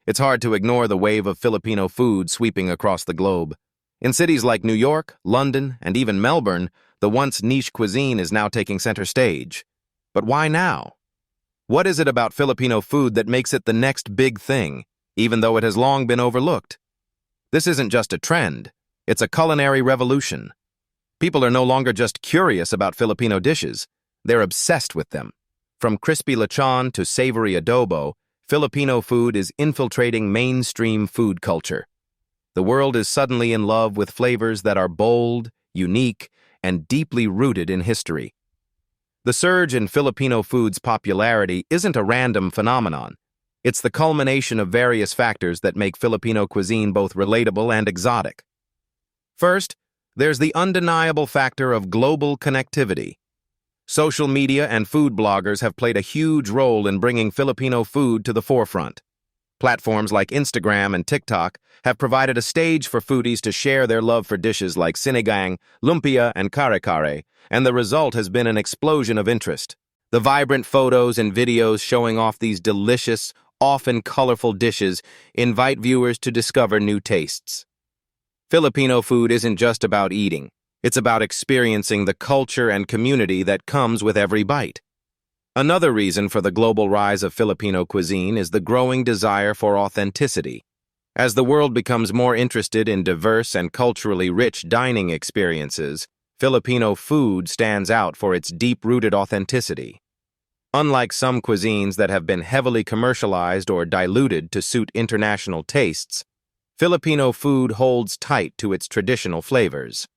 It's hard to ignore the wave of Filipino food sweeping across the globe. In cities like New York, London, and even Melbourne, the once niche cuisine is now taking center stage. But why now? What is it about Filipino food that makes it the next big thing, even though it has long been overlooked? This isn't just a trend, it's a culinary revolution. People are no longer just curious about Filipino dishes, they're obsessed with them. From crispy lechon to savory adobo, Filipino food is infiltrating mainstream food culture. The world is suddenly in love with flavors that are bold, unique, and deeply rooted in history. The surge in Filipino food's popularity isn't a random phenomenon. It's the culmination of various factors that make Filipino cuisine both relatable and exotic. First, there's the undeniable factor of global connectivity. Social media and food bloggers have played a huge role in bringing Filipino food to the forefront. Platforms like Instagram and TikTok have provided a stage for foodies to share their love for dishes like Sinigang, lumpia, and kare-kare, and the result has been an explosion of interest. The vibrant photos and videos showing off these delicious, often colorful dishes invite viewers to discover new tastes. Filipino food isn't just about eating. It's about experiencing the culture and community that comes with every bite. Another reason for the global rise of Filipino cuisine is the growing desire for authenticity. As the world becomes more interested in diverse and culturally rich dining experiences, Filipino food stands out for its deep-rooted authenticity. Unlike some cuisines that have been heavily commercialized or diluted to suit international tastes, Filipino food holds tight to its traditional flavors.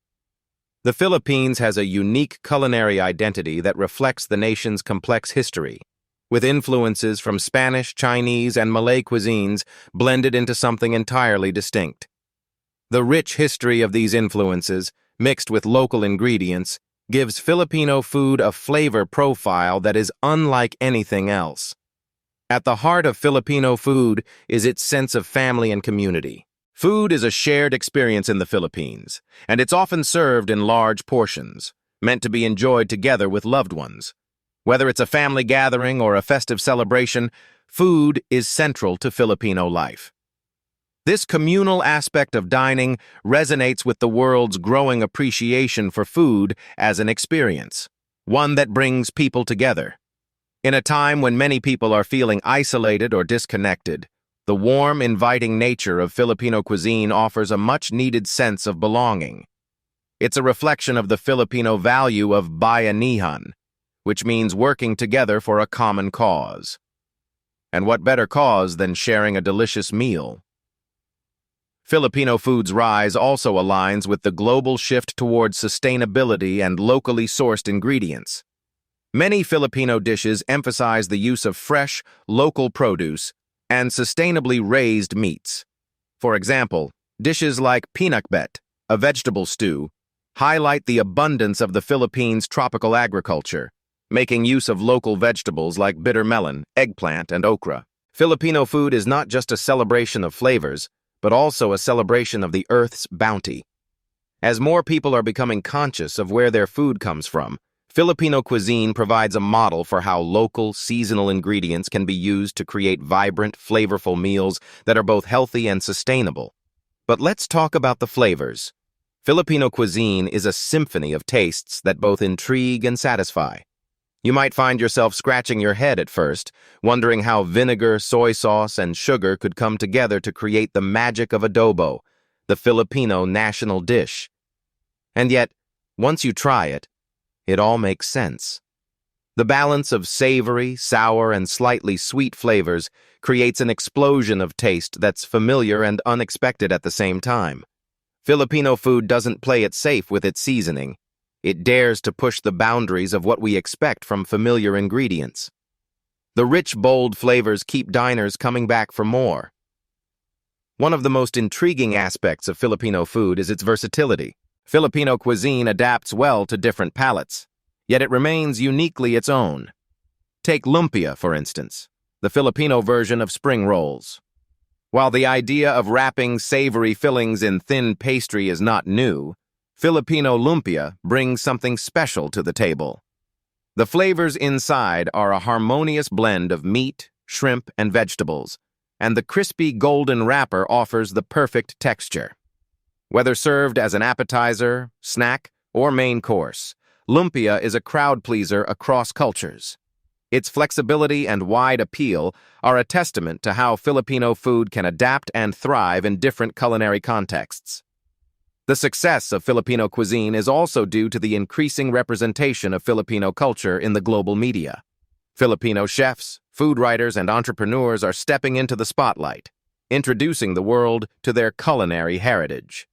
The Philippines has a unique culinary identity that reflects the nation's complex history, with influences from Spanish, Chinese, and Malay cuisines blended into something entirely distinct. The rich history of these influences, mixed with local ingredients, gives Filipino food a flavor profile that is unlike anything else. At the heart of Filipino food is its sense of family and community. Food is a shared experience in the Philippines, and it's often served in large portions, meant to be enjoyed together with loved ones. Whether it's a family gathering or a festive celebration, food is central to Filipino life. This communal aspect of dining resonates with the world's growing appreciation for food as an experience, one that brings people together. In a time when many people are feeling isolated or disconnected, the warm, inviting nature of Filipino cuisine offers a much-needed sense of belonging. It's a reflection of the Filipino value of bayanihan, which means working together for a common cause. And what better cause than sharing a delicious meal? Filipino food's rise also aligns with the global shift towards sustainability and locally sourced ingredients. Many Filipino dishes emphasize the use of fresh, local produce and sustainably raised meats. For example, dishes like pinakbet, a vegetable stew, highlight the abundance of the Philippines' tropical agriculture, making use of local vegetables like bitter melon, eggplant, and okra. Filipino food is not just a celebration of flavors, but also a celebration of the earth's bounty. As more people are becoming conscious of where their food comes from, Filipino cuisine provides a model for how local, seasonal ingredients can be used to create vibrant, flavorful meals that are both healthy and sustainable. But let's talk about the flavors. Filipino cuisine is a symphony of tastes that both intrigue and satisfy. You might find yourself scratching your head at first, wondering how vinegar, soy sauce, and sugar could come together to create the magic of adobo, the Filipino national dish. And yet, once you try it, it all makes sense. The balance of savory, sour, and slightly sweet flavors creates an explosion of taste that's familiar and unexpected at the same time. Filipino food doesn't play it safe with its seasoning. It dares to push the boundaries of what we expect from familiar ingredients. The rich, bold flavors keep diners coming back for more. One of the most intriguing aspects of Filipino food is its versatility. Filipino cuisine adapts well to different palates, yet it remains uniquely its own. Take lumpia, for instance, the Filipino version of spring rolls. While the idea of wrapping savory fillings in thin pastry is not new, Filipino lumpia brings something special to the table. The flavors inside are a harmonious blend of meat, shrimp, and vegetables, and the crispy golden wrapper offers the perfect texture. Whether served as an appetizer, snack, or main course, lumpia is a crowd pleaser across cultures. Its flexibility and wide appeal are a testament to how Filipino food can adapt and thrive in different culinary contexts. The success of Filipino cuisine is also due to the increasing representation of Filipino culture in the global media. Filipino chefs, food writers, and entrepreneurs are stepping into the spotlight, introducing the world to their culinary heritage.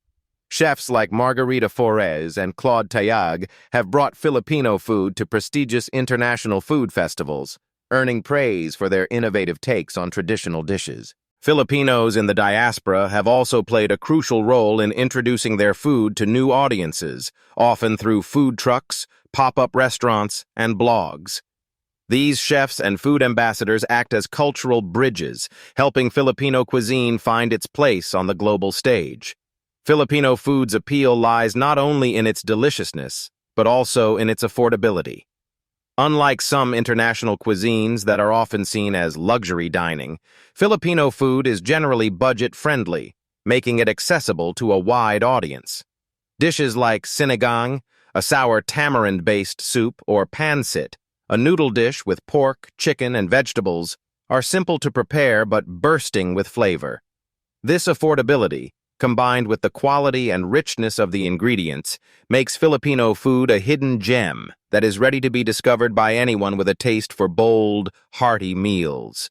Chefs like Margarita Flores and Claude Tayag have brought Filipino food to prestigious international food festivals, earning praise for their innovative takes on traditional dishes. Filipinos in the diaspora have also played a crucial role in introducing their food to new audiences, often through food trucks, pop-up restaurants, and blogs. These chefs and food ambassadors act as cultural bridges, helping Filipino cuisine find its place on the global stage. Filipino food's appeal lies not only in its deliciousness, but also in its affordability. Unlike some international cuisines that are often seen as luxury dining, Filipino food is generally budget-friendly, making it accessible to a wide audience. Dishes like Sinigang, a sour tamarind-based soup, or pancit, a noodle dish with pork, chicken, and vegetables, are simple to prepare but bursting with flavor. This affordability, combined with the quality and richness of the ingredients, makes Filipino food a hidden gem that is ready to be discovered by anyone with a taste for bold, hearty meals.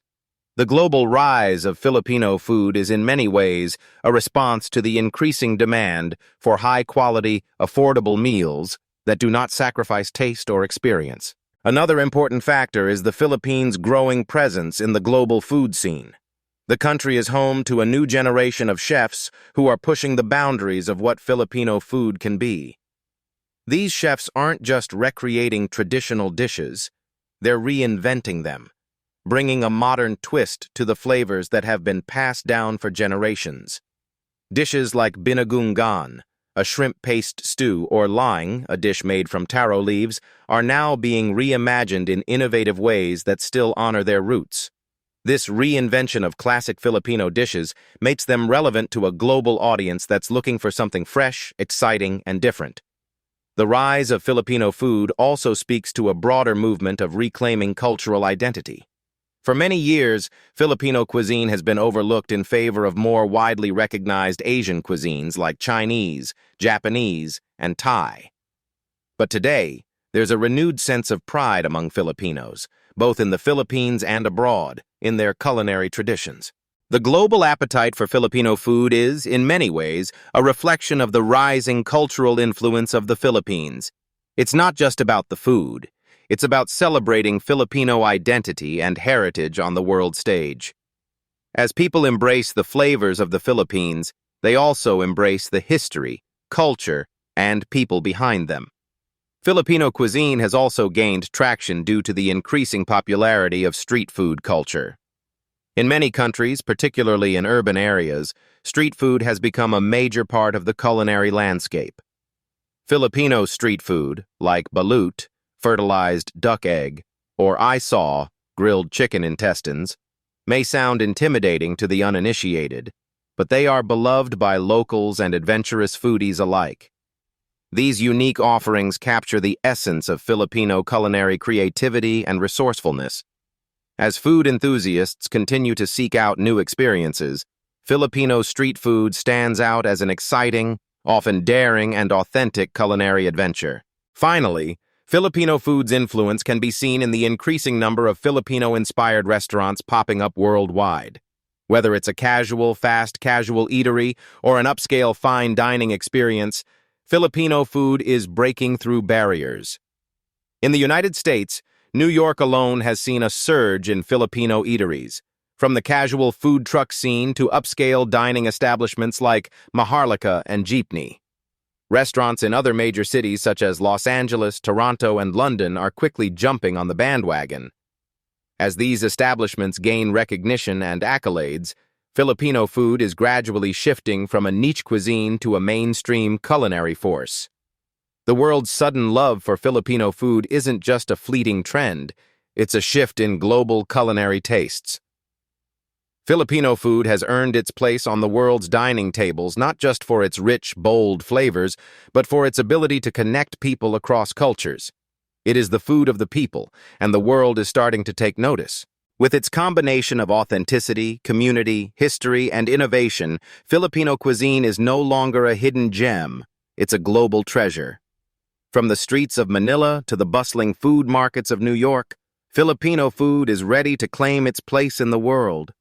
The global rise of Filipino food is in many ways a response to the increasing demand for high-quality, affordable meals that do not sacrifice taste or experience. Another important factor is the Philippines' growing presence in the global food scene. The country is home to a new generation of chefs who are pushing the boundaries of what Filipino food can be. These chefs aren't just recreating traditional dishes, they're reinventing them, bringing a modern twist to the flavors that have been passed down for generations. Dishes like binagunggan, a shrimp paste stew, or laing, a dish made from taro leaves, are now being reimagined in innovative ways that still honor their roots. This reinvention of classic Filipino dishes makes them relevant to a global audience that's looking for something fresh, exciting, and different. The rise of Filipino food also speaks to a broader movement of reclaiming cultural identity. For many years, Filipino cuisine has been overlooked in favor of more widely recognized Asian cuisines like Chinese, Japanese, and Thai. But today, there's a renewed sense of pride among Filipinos, both in the Philippines and abroad, in their culinary traditions. The global appetite for Filipino food is, in many ways, a reflection of the rising cultural influence of the Philippines. It's not just about the food. It's about celebrating Filipino identity and heritage on the world stage. As people embrace the flavors of the Philippines, they also embrace the history, culture, and people behind them. Filipino cuisine has also gained traction due to the increasing popularity of street food culture. In many countries, particularly in urban areas, street food has become a major part of the culinary landscape. Filipino street food, like balut, fertilized duck egg, or isaw, grilled chicken intestines, may sound intimidating to the uninitiated, but they are beloved by locals and adventurous foodies alike. These unique offerings capture the essence of Filipino culinary creativity and resourcefulness. As food enthusiasts continue to seek out new experiences, Filipino street food stands out as an exciting, often daring, and authentic culinary adventure. Finally, Filipino food's influence can be seen in the increasing number of Filipino-inspired restaurants popping up worldwide. Whether it's a casual, fast-casual eatery or an upscale fine dining experience, Filipino food is breaking through barriers. In the United States, New York alone has seen a surge in Filipino eateries, from the casual food truck scene to upscale dining establishments like Maharlika and Jeepney. Restaurants in other major cities such as Los Angeles, Toronto, and London are quickly jumping on the bandwagon. As these establishments gain recognition and accolades, Filipino food is gradually shifting from a niche cuisine to a mainstream culinary force. The world's sudden love for Filipino food isn't just a fleeting trend, it's a shift in global culinary tastes. Filipino food has earned its place on the world's dining tables not just for its rich, bold flavors, but for its ability to connect people across cultures. It is the food of the people, and the world is starting to take notice. With its combination of authenticity, community, history, and innovation, Filipino cuisine is no longer a hidden gem. It's a global treasure. From the streets of Manila to the bustling food markets of New York, Filipino food is ready to claim its place in the world.